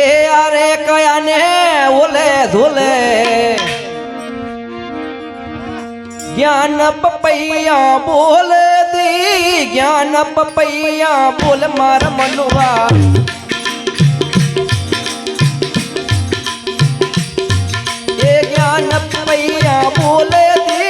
એ અરે કયાને ઓલે ધોલે ज्ञान पपैया बोल दी ज्ञान पपैया बोल मार मनुआ ये ज्ञान पपैया बोल दी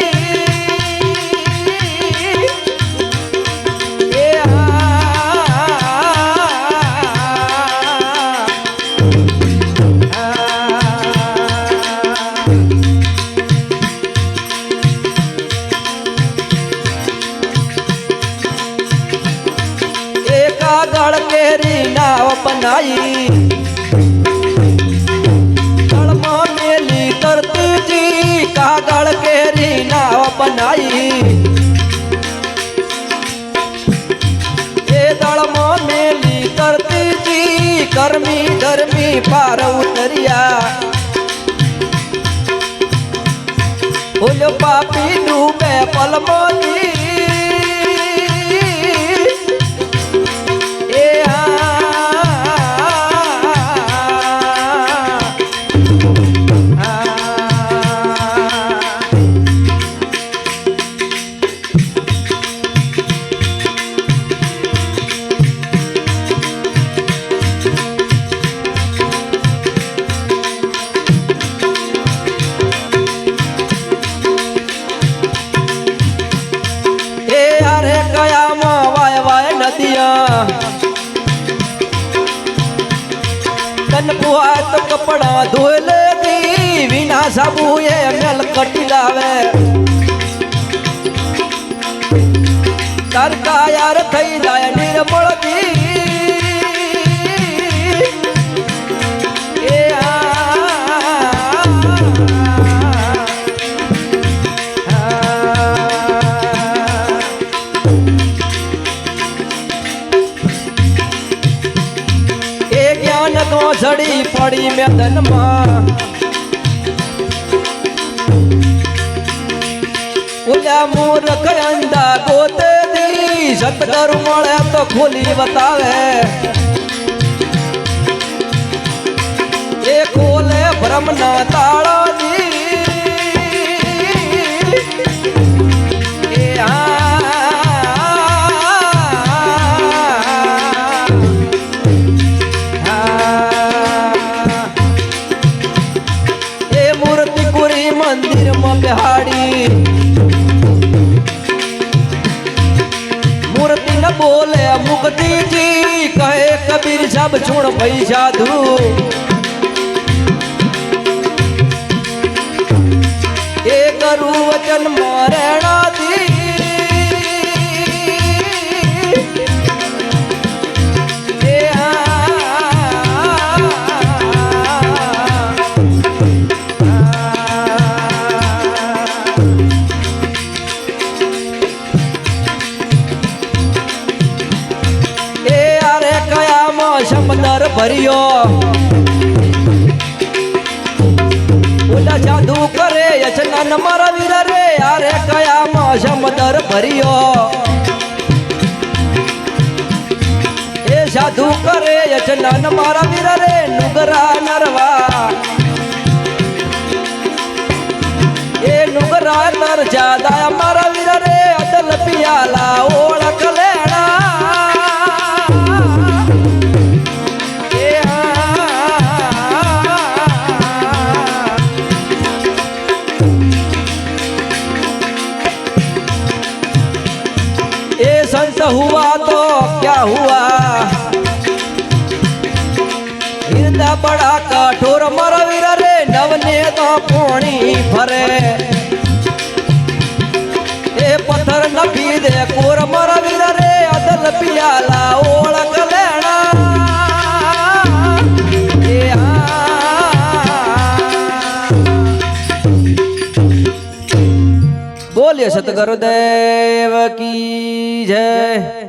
ये गड़ केरी नाव बनाई गड़मा मेली करती जी कागड़ केरी नाव बनाई ये दड़मा मेली करती जी गर्मी गर्मी पार उतरिया बोलो पापी डूबे पलमोली तन पुआ तो कपड़ा धोल दी बिना साबु ये मेल कटी लावे तरका यार थई जाए निर्मल दी झड़ी पड़ी मैदान में उल्या मूर्ख अंधा गोते दी सतगुरु मळे तो खोली बतावे ये खोले भ्रम ना ताड़ा दी मंदिर में बिहाड़ी मूर्ति न बोले मुक्ति जी कहे कबीर सब छोड़ भई साधु ये गुरु वचन मरेणा दी समंदर भरियो उला जादू करे यचनन मारा वीर रे यारे कया मा समंदर भरियो ए जादू करे यचनन मारा वीर रे नुगरा नरवा ए नुगरा नर ज्यादा मारा वीर रे अदल पियाला ओळख लेना संत हुआ तो क्या हुआ हृदय बड़ा कठोर मरवीर रे नवने तो पानी भरे ए पत्थर न पीदे कोर मरवीर रे अदल पियाला ओळख लेना बोलिए सतगुरुदेव की जय।